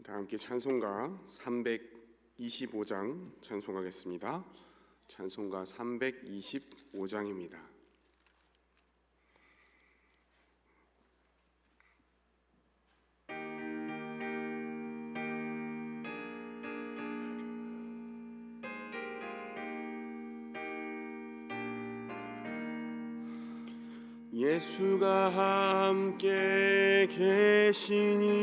다 함께 찬송가 325장 찬송하겠습니다. 찬송가 325장입니다. 예수가 함께 계시니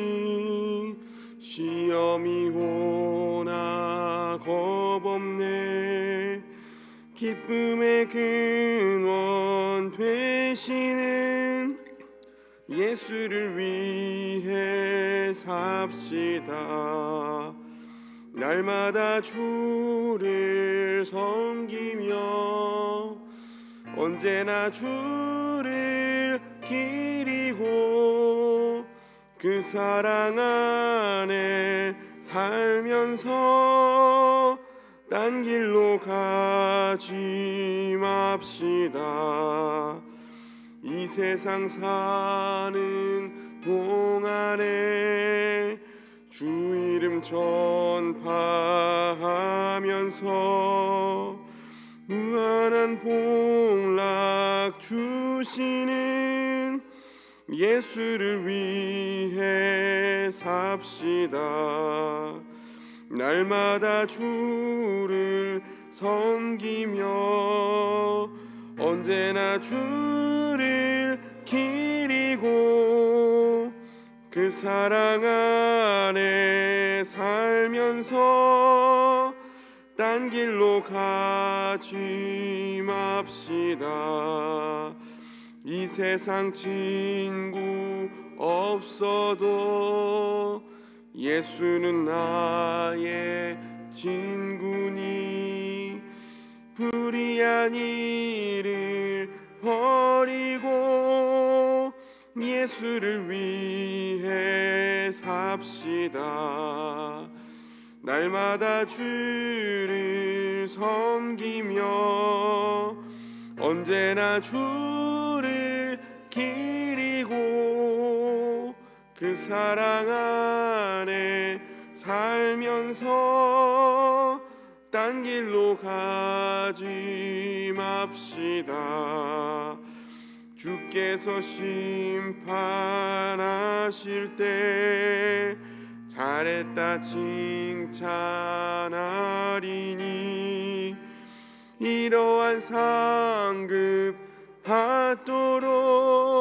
시험이 오나 겁없네. 기쁨의 근원 되시는 예수를 위해 삽시다. 날마다 주를 섬기며 언제나 주를 기리고 그 사랑 안에 살면서 딴 길로 가지 맙시다. 이 세상 사는 동안에 주 이름 전파하면서 무한한 복락 주시는 예수를 위해 삽시다. 날마다 주를 섬기며 언제나 주를 기리고 그 사랑 안에 살면서 딴 길로 가지 맙시다. 이 세상 친구 없어도 예수는 나의 친구니 불의한 일을 버리고 예수를 위해 삽시다. 날마다 주를 섬기며 언제나 주를 기리고 그 사랑 안에 살면서 딴 길로 가지 맙시다. 주께서 심판하실 때 잘했다 칭찬하리니 이러한 상급 받도록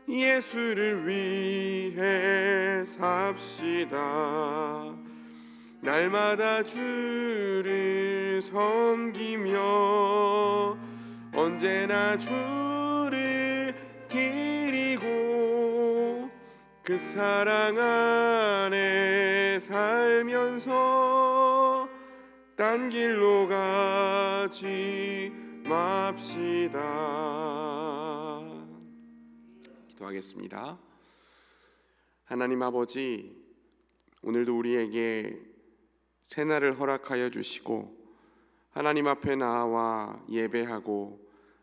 예수를 위해 삽시다. 날마다 주를 섬기며 언제나 주를 기리고 그 사랑 안에 살면서 딴 길로 가지 맙시다. 기도하겠습니다. 하나님 아버지, 오늘도 우리에게 새날을 허락하여 주시고 하나님 앞에 나와 예배하고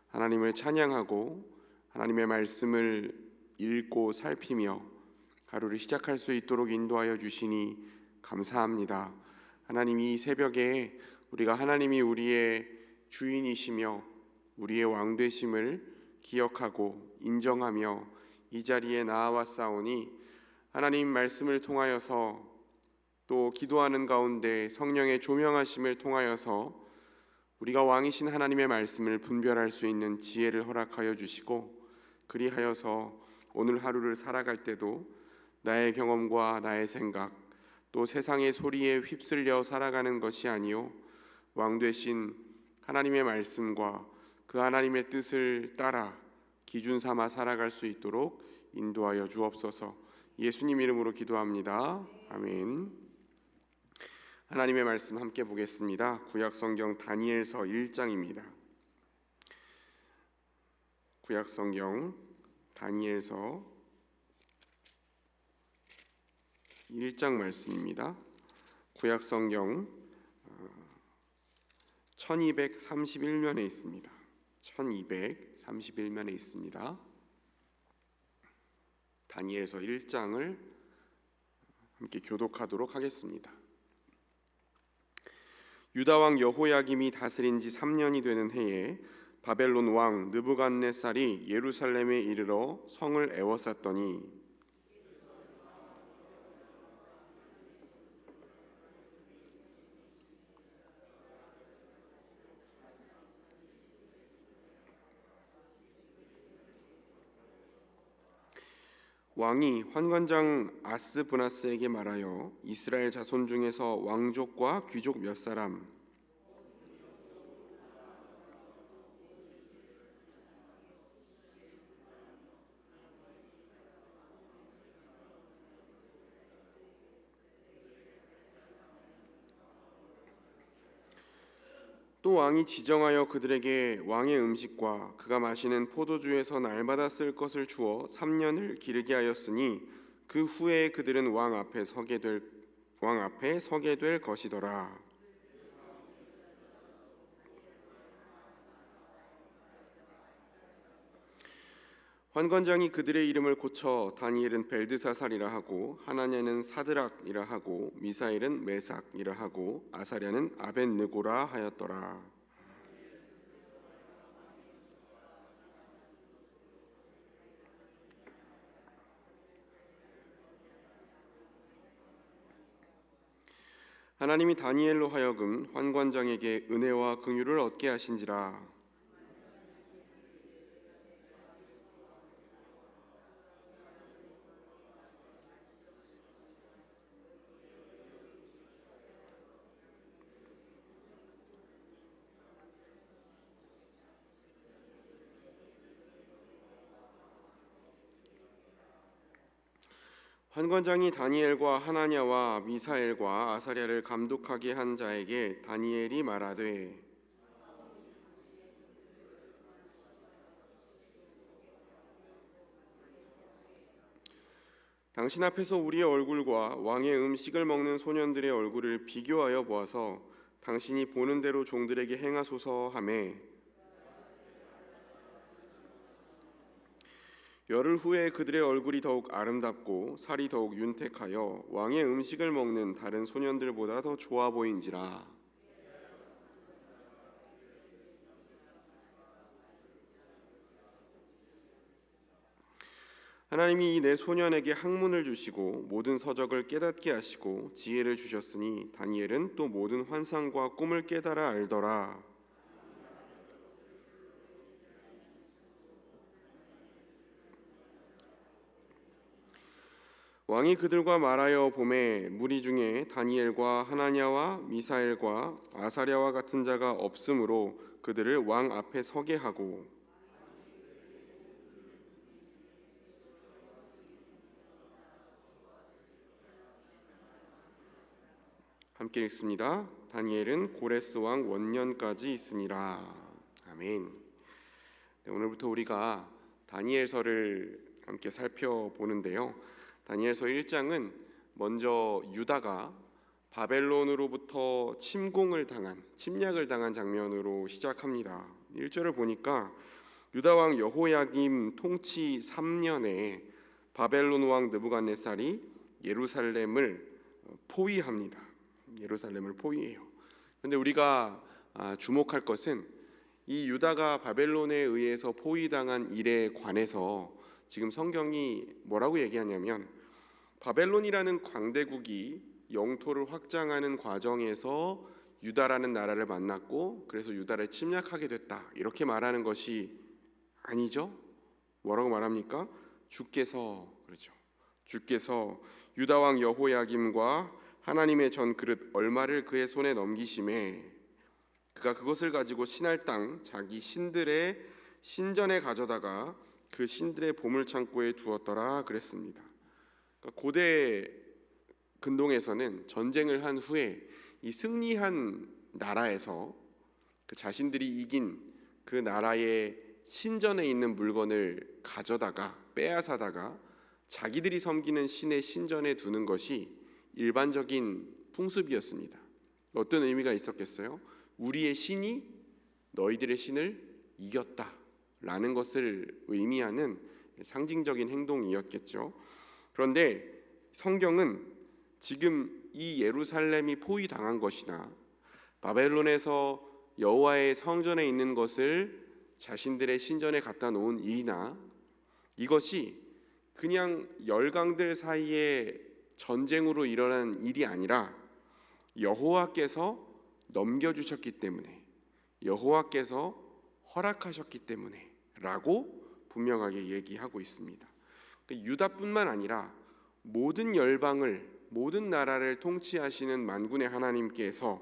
하나님을 찬양하고 하나님의 말씀을 읽고 살피며 하루를 시작할 수 있도록 인도하여 주시니 감사합니다. 하나님, 이 새벽에 우리가 하나님이 우리의 주인이시며 우리의 왕 되심을 기억하고 인정하며 이 자리에 나아왔사오니 하나님 말씀을 통하여서 또 기도하는 가운데 성령의 조명하심을 통하여서 우리가 왕이신 하나님의 말씀을 분별할 수 있는 지혜를 허락하여 주시고 그리하여서 오늘 하루를 살아갈 때도 나의 경험과 나의 생각 또 세상의 소리에 휩쓸려 살아가는 것이 아니요 왕 되신 하나님의 말씀과 그 하나님의 뜻을 따라 기준 삼아 살아갈 수 있도록 인도하여 주옵소서. 예수님 이름으로 기도합니다. 아멘. 하나님의 말씀 함께 보겠습니다. 구약성경 다니엘서 1장입니다. 구약성경 다니엘서 1장 말씀입니다. 구약성경 1231면에 있습니다. 1231면에 있습니다. 다니엘서 1장을 함께 교독하도록 하겠습니다. 유다 왕 여호야김이 다스린 지 3년이 되는 해에 바벨론 왕 느부갓네살이 예루살렘에 이르러 성을 에워쌌더니 왕이 환관장 아스브나스에게 말하여 이스라엘 자손 중에서 왕족과 귀족 몇 사람 또 왕이 지정하여 그들에게 왕의 음식과 그가 마시는 포도주에서 날마다 쓸 것을 주어 3년을 기르게 하였으니 그 후에 그들은 왕 앞에 서게 될 것이더라. 환관장이 그들의 이름을 고쳐 다니엘은 벨드사살이라 하고 하나냐는 사드락이라 하고 미사엘은 메삭이라 하고 아사랴는 아벳느고라 하였더라. 하나님이 다니엘로 하여금 환관장에게 은혜와 긍휼을 얻게 하신지라. 환관장이 다니엘과 하나냐와 미사엘과 아사랴를 감독하게 한 자에게 다니엘이 말하되 당신 앞에서 우리의 얼굴과 왕의 음식을 먹는 소년들의 얼굴을 비교하여 보아서 당신이 보는 대로 종들에게 행하소서 하매 열흘 후에 그들의 얼굴이 더욱 아름답고 살이 더욱 윤택하여 왕의 음식을 먹는 다른 소년들보다 더 좋아 보인지라. 하나님이 이 네 소년에게 학문을 주시고 모든 서적을 깨닫게 하시고 지혜를 주셨으니 다니엘은 또 모든 환상과 꿈을 깨달아 알더라. 왕이 그들과 말하여 보매 무리 중에 다니엘과 하나냐와 미사엘과 아사랴와 같은 자가 없으므로 그들을 왕 앞에 서게 하고 함께 읽습니다. 다니엘은 고레스 왕 원년까지 있으니라. 아멘. 네, 오늘부터 우리가 다니엘서를 함께 살펴보는데요. 다니엘서 1장은 먼저 유다가 바벨론으로부터 침략을 당한 장면으로 시작합니다. 1절을 보니까 유다 왕 여호야김 통치 3년에 바벨론 왕 느부갓네살이 예루살렘을 포위합니다. 예루살렘을 포위해요. 그런데 우리가 주목할 것은 이 유다가 바벨론에 의해서 포위당한 일에 관해서 지금 성경이 뭐라고 얘기하냐면 바벨론이라는 강대국이 영토를 확장하는 과정에서 유다라는 나라를 만났고 그래서 유다를 침략하게 됐다 이렇게 말하는 것이 아니죠. 뭐라고 말합니까? 그렇죠. 주께서 유다 왕 여호야김과 하나님의 전 그릇 얼마를 그의 손에 넘기심에 그가 그것을 가지고 신할 땅 자기 신들의 신전에 가져다가 그 신들의 보물 창고에 두었더라 그랬습니다. 그러니까 고대 근동에서는 전쟁을 한 후에 이 승리한 나라에서 그 자신들이 이긴 그 나라의 신전에 있는 물건을 가져다가 빼앗아다가 자기들이 섬기는 신의 신전에 두는 것이 일반적인 풍습이었습니다. 어떤 의미가 있었겠어요? 우리의 신이 너희들의 신을 이겼다라는 것을 의미하는 상징적인 행동이었겠죠. 그런데 성경은 지금 이 예루살렘이 포위당한 것이나 바벨론에서 여호와의 성전에 있는 것을 자신들의 신전에 갖다 놓은 일이나 이것이 그냥 열강들 사이에 전쟁으로 일어난 일이 아니라 여호와께서 넘겨주셨기 때문에, 여호와께서 허락하셨기 때문에 라고 분명하게 얘기하고 있습니다. 유다뿐만 아니라 모든 열방을, 모든 나라를 통치하시는 만군의 하나님께서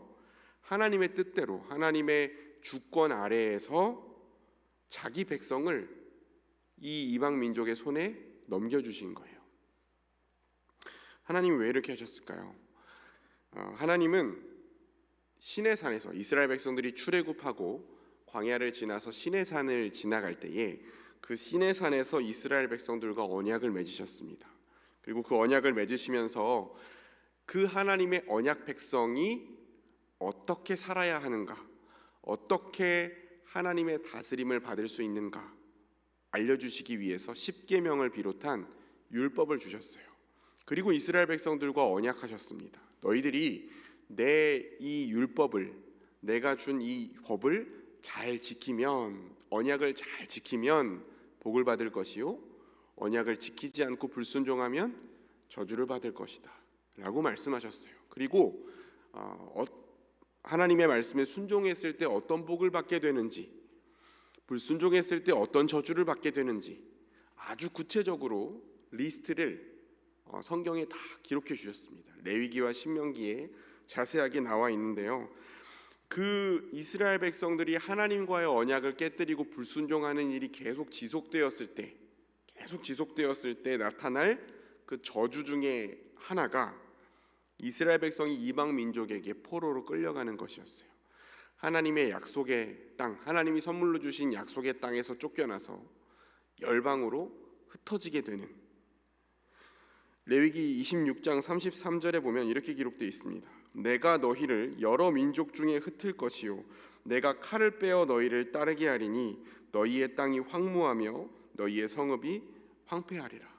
하나님의 뜻대로, 하나님의 주권 아래에서 자기 백성을 이 이방 민족의 손에 넘겨주신 거예요. 하나님이 왜 이렇게 하셨을까요? 하나님은 시내산에서 이스라엘 백성들이 출애굽하고 광야를 지나서 시내산을 지나갈 때에 그 시내산에서 이스라엘 백성들과 언약을 맺으셨습니다. 그리고 그 언약을 맺으시면서 그 하나님의 언약 백성이 어떻게 살아야 하는가, 어떻게 하나님의 다스림을 받을 수 있는가 알려주시기 위해서 십계명을 비롯한 율법을 주셨어요. 그리고 이스라엘 백성들과 언약하셨습니다. 너희들이 내 이 율법을, 내가 준 이 법을 잘 지키면, 언약을 잘 지키면 복을 받을 것이요, 언약을 지키지 않고 불순종하면 저주를 받을 것이다 라고 말씀하셨어요. 그리고 하나님의 말씀에 순종했을 때 어떤 복을 받게 되는지, 불순종했을 때 어떤 저주를 받게 되는지 아주 구체적으로 리스트를 성경에 다 기록해 주셨습니다. 레위기와 신명기에 자세하게 나와 있는데요, 그 이스라엘 백성들이 하나님과의 언약을 깨뜨리고 불순종하는 일이 계속 지속되었을 때 나타날 그 저주 중에 하나가 이스라엘 백성이 이방 민족에게 포로로 끌려가는 것이었어요. 하나님의 약속의 땅, 하나님이 선물로 주신 약속의 땅에서 쫓겨나서 열방으로 흩어지게 되는, 레위기 26장 33절에 보면 이렇게 기록되어 있습니다. 내가 너희를 여러 민족 중에 흩을 것이요 내가 칼을 빼어 너희를 따르게 하리니 너희의 땅이 황무하며 너희의 성읍이 황폐하리라.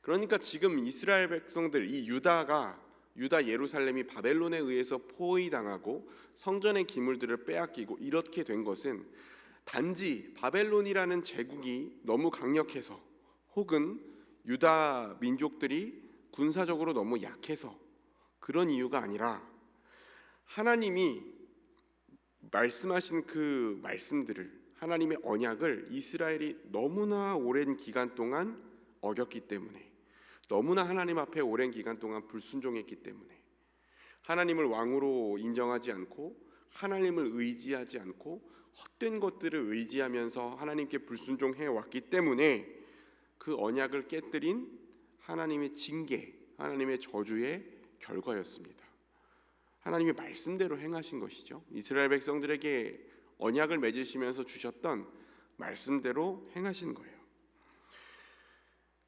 그러니까 지금 이스라엘 백성들, 이 유다 예루살렘이 바벨론에 의해서 포위당하고 성전의 기물들을 빼앗기고 이렇게 된 것은 단지 바벨론이라는 제국이 너무 강력해서, 혹은 유다 민족들이 군사적으로 너무 약해서 그런 이유가 아니라 하나님이 말씀하신 그 말씀들을, 하나님의 언약을 이스라엘이 너무나 오랜 기간 동안 어겼기 때문에, 너무나 하나님 앞에 오랜 기간 동안 불순종했기 때문에, 하나님을 왕으로 인정하지 않고 하나님을 의지하지 않고 헛된 것들을 의지하면서 하나님께 불순종해 왔기 때문에 그 언약을 깨뜨린 하나님의 징계, 하나님의 저주의 결과였습니다. 하나님이 말씀대로 행하신 것이죠. 이스라엘 백성들에게 언약을 맺으시면서 주셨던 말씀대로 행하신 거예요.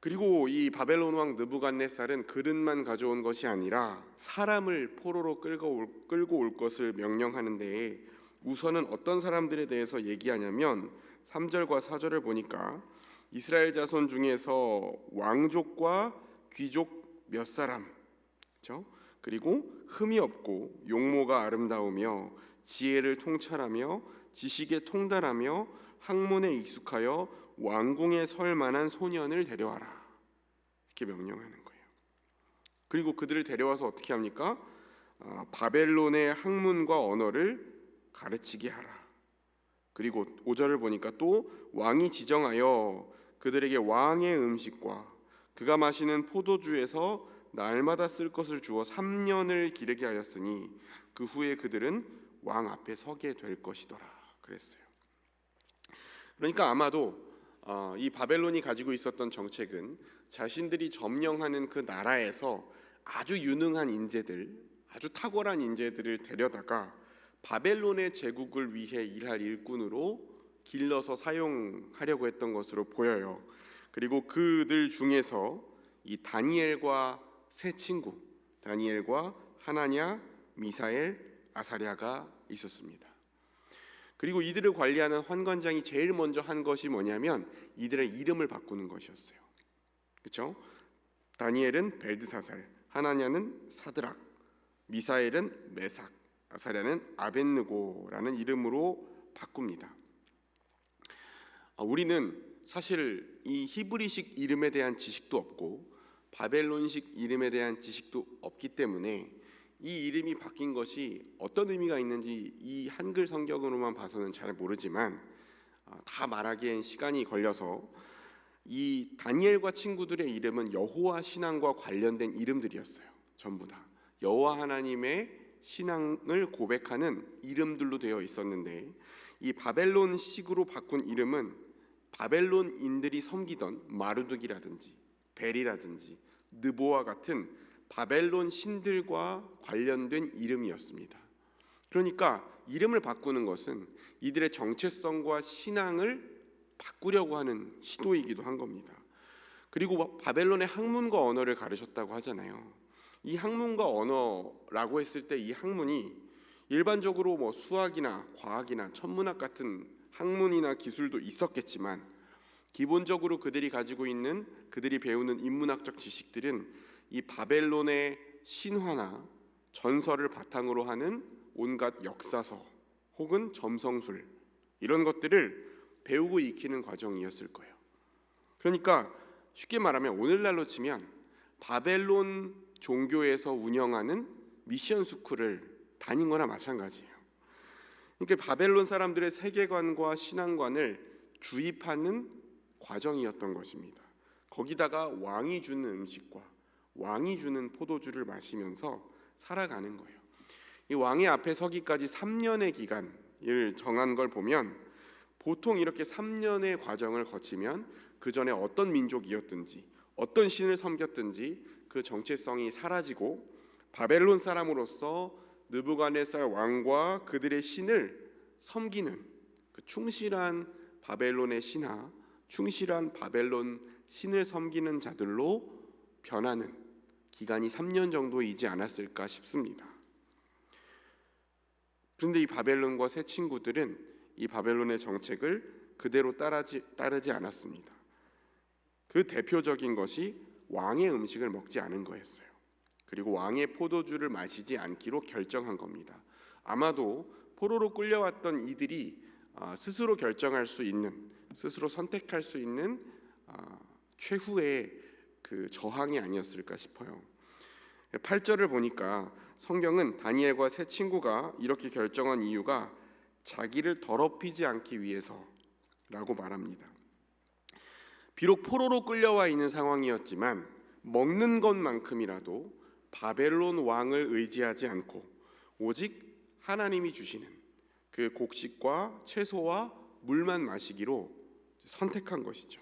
그리고 이 바벨론 왕 느부갓네살은 그릇만 가져온 것이 아니라 사람을 포로로 끌고 올 것을 명령하는데, 우선은 어떤 사람들에 대해서 얘기하냐면 3절과 4절을 보니까 이스라엘 자손 중에서 왕족과 귀족 몇 사람, 그렇죠? 그리고 흠이 없고 용모가 아름다우며 지혜를 통찰하며 지식에 통달하며 학문에 익숙하여 왕궁에 설 만한 소년을 데려와라, 이렇게 명령하는 거예요. 그리고 그들을 데려와서 어떻게 합니까? 바벨론의 학문과 언어를 가르치게 하라. 그리고 5절을 보니까 또 왕이 지정하여 그들에게 왕의 음식과 그가 마시는 포도주에서 날마다 쓸 것을 주어 3년을 기르게 하였으니 그 후에 그들은 왕 앞에 서게 될 것이더라 그랬어요. 그러니까 아마도 이 바벨론이 가지고 있었던 정책은 자신들이 점령하는 그 나라에서 아주 유능한 인재들, 아주 탁월한 인재들을 데려다가 바벨론의 제국을 위해 일할 일꾼으로 길러서 사용하려고 했던 것으로 보여요. 그리고 그들 중에서 이 다니엘과 세 친구, 다니엘과 하나냐, 미사엘, 아사랴가 있었습니다. 그리고 이들을 관리하는 환관장이 제일 먼저 한 것이 뭐냐면 이들의 이름을 바꾸는 것이었어요. 그렇죠? 다니엘은 벨드사살, 하나냐는 사드락, 미사엘은 메삭, 아사랴는 아벳느고라는 이름으로 바꿉니다. 우리는 사실 이 히브리식 이름에 대한 지식도 없고 바벨론식 이름에 대한 지식도 없기 때문에 이 이름이 바뀐 것이 어떤 의미가 있는지 이 한글 성경으로만 봐서는 잘 모르지만 다 말하기엔 시간이 걸려서 이 다니엘과 친구들의 이름은 여호와 신앙과 관련된 이름들이었어요. 전부 다 여호와 하나님의 신앙을 고백하는 이름들로 되어 있었는데, 이 바벨론식으로 바꾼 이름은 바벨론인들이 섬기던 마르둑이라든지 벨이라든지 느보와 같은 바벨론 신들과 관련된 이름이었습니다. 그러니까 이름을 바꾸는 것은 이들의 정체성과 신앙을 바꾸려고 하는 시도이기도 한 겁니다. 그리고 바벨론의 학문과 언어를 가르쳤다고 하잖아요. 이 학문과 언어라고 했을 때 이 학문이 일반적으로 수학이나 과학이나 천문학 같은 학문이나 기술도 있었겠지만, 기본적으로 그들이 가지고 있는, 그들이 배우는 인문학적 지식들은 이 바벨론의 신화나 전설을 바탕으로 하는 온갖 역사서 혹은 점성술, 이런 것들을 배우고 익히는 과정이었을 거예요. 그러니까 쉽게 말하면 오늘날로 치면 바벨론 종교에서 운영하는 미션 스쿨을 다닌 거나 마찬가지예요. 그러니까 바벨론 사람들의 세계관과 신앙관을 주입하는 과정이었던 것입니다. 거기다가 왕이 주는 음식과 왕이 주는 포도주를 마시면서 살아가는 거예요. 이 왕의 앞에 서기까지 3년의 기간을 정한 걸 보면, 보통 이렇게 3년의 과정을 거치면 그 전에 어떤 민족이었든지 어떤 신을 섬겼든지 그 정체성이 사라지고 바벨론 사람으로서 느부갓네살 왕과 그들의 신을 섬기는 그 충실한 바벨론의 신하, 충실한 바벨론 신을 섬기는 자들로 변하는 기간이 3년 정도이지 않았을까 싶습니다. 그런데 이 바벨론과 새 친구들은 이 바벨론의 정책을 그대로 따르지 않았습니다. 그 대표적인 것이 왕의 음식을 먹지 않은 거였어요. 그리고 왕의 포도주를 마시지 않기로 결정한 겁니다. 아마도 포로로 끌려왔던 이들이 스스로 결정할 수 있는, 스스로 선택할 수 있는 최후의 그 저항이 아니었을까 싶어요. 8절을 보니까 성경은 다니엘과 세 친구가 이렇게 결정한 이유가 자기를 더럽히지 않기 위해서라고 말합니다. 비록 포로로 끌려와 있는 상황이었지만 먹는 것만큼이라도 바벨론 왕을 의지하지 않고 오직 하나님이 주시는 그 곡식과 채소와 물만 마시기로 선택한 것이죠.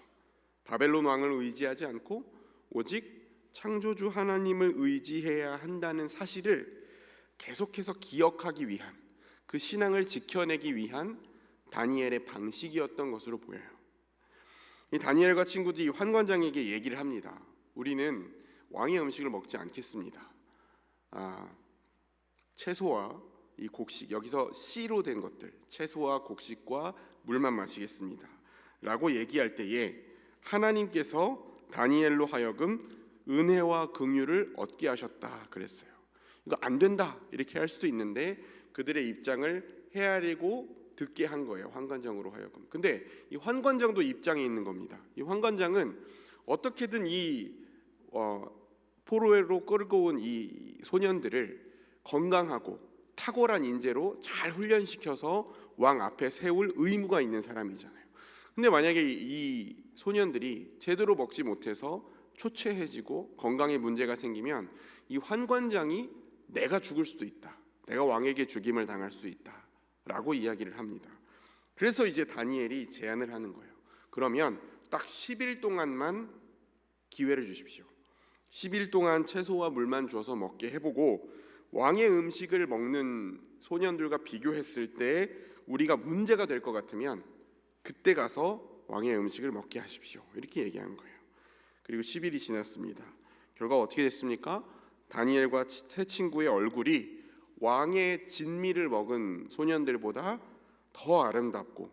바벨론 왕을 의지하지 않고 오직 창조주 하나님을 의지해야 한다는 사실을 계속해서 기억하기 위한, 그 신앙을 지켜내기 위한 다니엘의 방식이었던 것으로 보여요. 이 다니엘과 친구들이 환관장에게 얘기를 합니다. 우리는 왕의 음식을 먹지 않겠습니다. 채소와 이 곡식, 여기서 씨로 된 것들, 채소와 곡식과 물만 마시겠습니다 라고 얘기할 때에 하나님께서 다니엘로 하여금 은혜와 긍휼을 얻게 하셨다 그랬어요. 이거 안 된다 이렇게 할 수도 있는데 그들의 입장을 헤아리고 듣게 한 거예요, 환관장으로 하여금. 근데 이 환관장도 입장에 있는 겁니다. 이 환관장은 어떻게든 이 포로로 끌고 온 이 소년들을 건강하고 탁월한 인재로 잘 훈련시켜서 왕 앞에 세울 의무가 있는 사람이잖아요. 근데 만약에 이 소년들이 제대로 먹지 못해서 초췌해지고 건강에 문제가 생기면 이 환관장이 내가 죽을 수도 있다, 내가 왕에게 죽임을 당할 수 있다 라고 이야기를 합니다. 그래서 이제 다니엘이 제안을 하는 거예요. 그러면 딱 10일 동안만 기회를 주십시오. 10일 동안 채소와 물만 주어서 먹게 해보고 왕의 음식을 먹는 소년들과 비교했을 때 우리가 문제가 될 것 같으면 그때 가서 왕의 음식을 먹게 하십시오, 이렇게 얘기한 거예요. 그리고 10일이 지났습니다. 결과 어떻게 됐습니까? 다니엘과 세 친구의 얼굴이 왕의 진미를 먹은 소년들보다 더 아름답고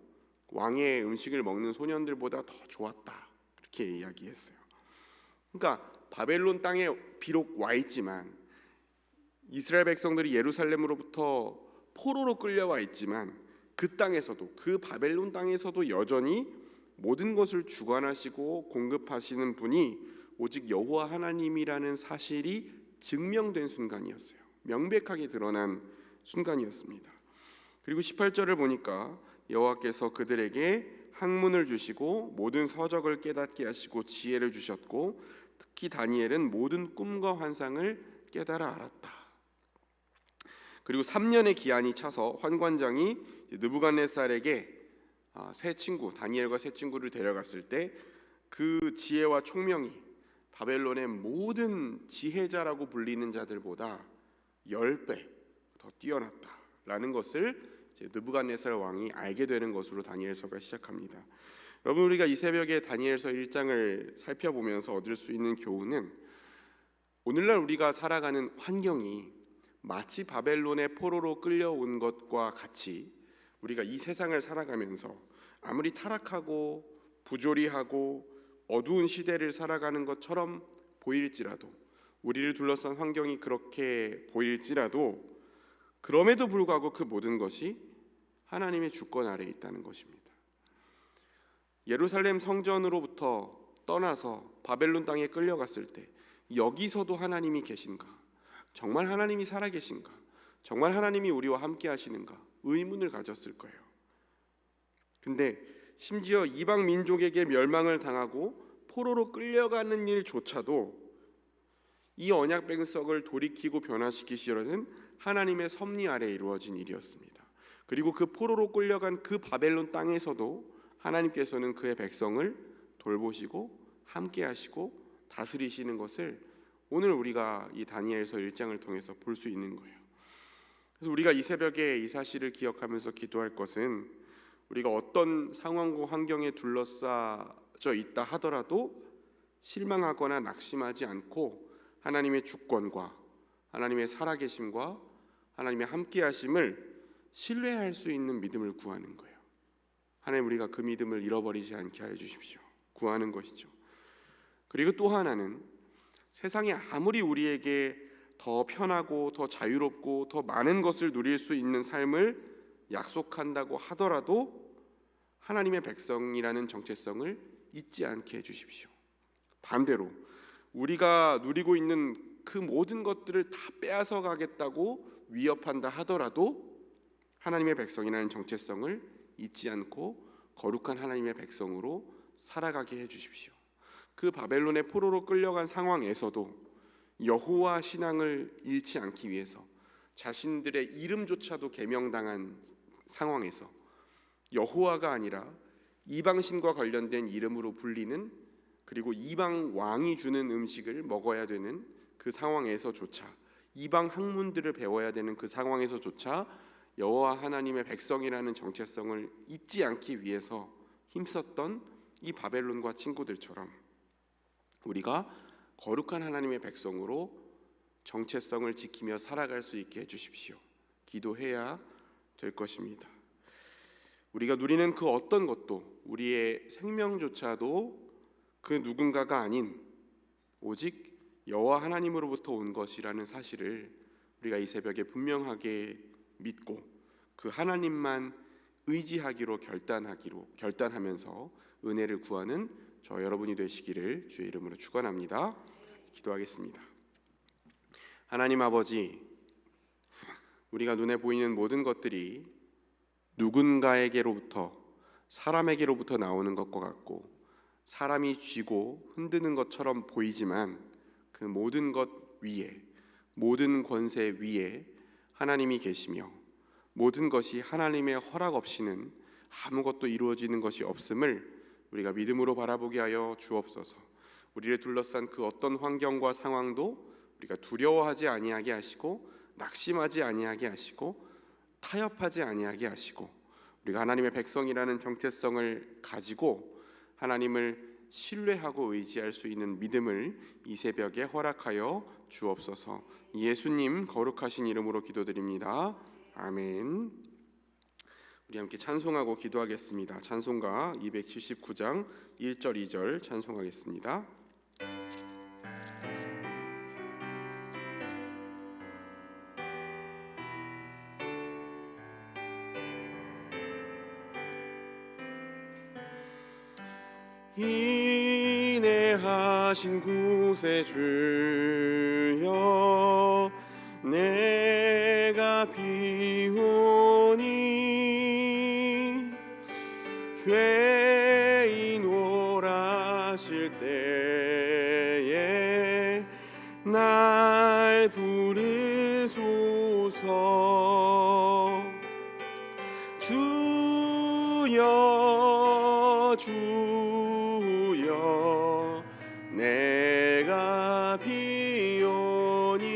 왕의 음식을 먹는 소년들보다 더 좋았다, 그렇게 이야기했어요. 그러니까 바벨론 땅에 비록 와 있지만, 이스라엘 백성들이 예루살렘으로부터 포로로 끌려와 있지만, 그 땅에서도, 그 바벨론 땅에서도 여전히 모든 것을 주관하시고 공급하시는 분이 오직 여호와 하나님이라는 사실이 증명된 순간이었어요. 명백하게 드러난 순간이었습니다. 그리고 18절을 보니까 여호와께서 그들에게 학문을 주시고 모든 서적을 깨닫게 하시고 지혜를 주셨고 특히 다니엘은 모든 꿈과 환상을 깨달아 알았다. 그리고 3년의 기한이 차서 환관장이 느부갓네살에게 세 친구, 다니엘과 세 친구를 데려갔을 때 그 지혜와 총명이 바벨론의 모든 지혜자라고 불리는 자들보다 10배 더 뛰어났다라는 것을 느부갓네살 왕이 알게 되는 것으로 다니엘서가 시작합니다. 여러분, 우리가 이 새벽에 다니엘서 1장을 살펴보면서 얻을 수 있는 교훈은, 오늘날 우리가 살아가는 환경이 마치 바벨론의 포로로 끌려온 것과 같이 우리가 이 세상을 살아가면서 아무리 타락하고 부조리하고 어두운 시대를 살아가는 것처럼 보일지라도, 우리를 둘러싼 환경이 그렇게 보일지라도, 그럼에도 불구하고 그 모든 것이 하나님의 주권 아래에 있다는 것입니다. 예루살렘 성전으로부터 떠나서 바벨론 땅에 끌려갔을 때 여기서도 하나님이 계신가? 정말 하나님이 살아계신가? 정말 하나님이 우리와 함께 하시는가? 의문을 가졌을 거예요. 근데 심지어 이방 민족에게 멸망을 당하고 포로로 끌려가는 일조차도 이 언약 백성을 돌이키고 변화시키시려는 하나님의 섭리 아래 이루어진 일이었습니다. 그리고 그 포로로 끌려간 그 바벨론 땅에서도 하나님께서는 그의 백성을 돌보시고 함께 하시고 다스리시는 것을 오늘 우리가 이 다니엘서 1장을 통해서 볼 수 있는 거예요. 그래서 우리가 이 새벽에 이 사실을 기억하면서 기도할 것은, 우리가 어떤 상황과 환경에 둘러싸져 있다 하더라도 실망하거나 낙심하지 않고 하나님의 주권과 하나님의 살아계심과 하나님의 함께하심을 신뢰할 수 있는 믿음을 구하는 거예요. 하나님, 우리가 그 믿음을 잃어버리지 않게 하여 주십시오. 구하는 것이죠. 그리고 또 하나는, 세상이 아무리 우리에게 더 편하고 더 자유롭고 더 많은 것을 누릴 수 있는 삶을 약속한다고 하더라도 하나님의 백성이라는 정체성을 잊지 않게 해주십시오. 반대로 우리가 누리고 있는 그 모든 것들을 다 빼앗아 가겠다고 위협한다 하더라도 하나님의 백성이라는 정체성을 잊지 않고 거룩한 하나님의 백성으로 살아가게 해주십시오. 그 바벨론의 포로로 끌려간 상황에서도 여호와 신앙을 잃지 않기 위해서 자신들의 이름조차도 계명당한 상황에서 여호와가 아니라 이방신과 관련된 이름으로 불리는, 그리고 이방 왕이 주는 음식을 먹어야 되는 그 상황에서조차, 이방 학문들을 배워야 되는 그 상황에서조차 여호와 하나님의 백성이라는 정체성을 잊지 않기 위해서 힘썼던 이 바벨론과 친구들처럼 우리가 거룩한 하나님의 백성으로 정체성을 지키며 살아갈 수 있게 해주십시오. 기도해야 될 것입니다. 우리가 누리는 그 어떤 것도, 우리의 생명조차도 그 누군가가 아닌 오직 여호와 하나님으로부터 온 것이라는 사실을 우리가 이 새벽에 분명하게 믿고 그 하나님만 의지하기로 결단하면서 은혜를 구하는 저 여러분이 되시기를 주의 이름으로 축원합니다. 기도하겠습니다. 하나님 아버지, 우리가 눈에 보이는 모든 것들이 누군가에게로부터, 사람에게로부터 나오는 것과 같고 사람이 쥐고 흔드는 것처럼 보이지만 그 모든 것 위에, 모든 권세 위에 하나님이 계시며 모든 것이 하나님의 허락 없이는 아무것도 이루어지는 것이 없음을 우리가 믿음으로 바라보게 하여 주옵소서. 우리를 둘러싼 그 어떤 환경과 상황도 우리가 두려워하지 아니하게 하시고 낙심하지 아니하게 하시고 타협하지 아니하게 하시고 우리가 하나님의 백성이라는 정체성을 가지고 하나님을 신뢰하고 의지할 수 있는 믿음을 이 새벽에 허락하여 주옵소서. 예수님 거룩하신 이름으로 기도드립니다. 아멘. 우리 함께 찬송하고 기도하겠습니다. 찬송가 279장 1절 2절 찬송하겠습니다. 인내하신 구세주여 내가 비오니 죄인 오라실 때에 날 부르소서. 주여 주여 내가 비오니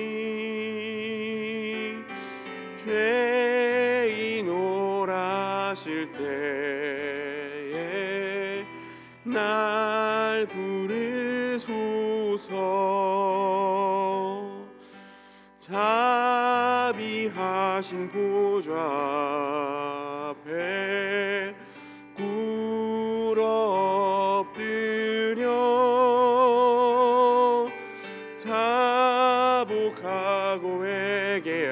죄인 오라실 때에 날 부르소서. 자비하신 보좌 앞에 꿇어 엎드려 자복하고 회개하니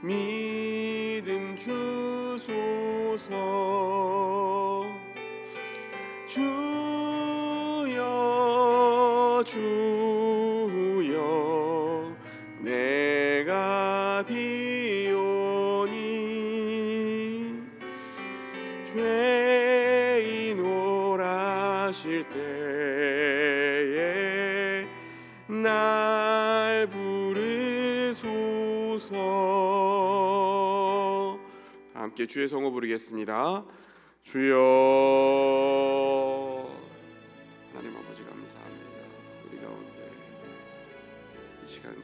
믿음 주소서. 주여 주여 내가 비오니 죄인 오라실 때에 날 부르소서. 함께 주의 성호 부르겠습니다. 주여. 하나님 아버지 감사합니다. 우리 가운데 이 시간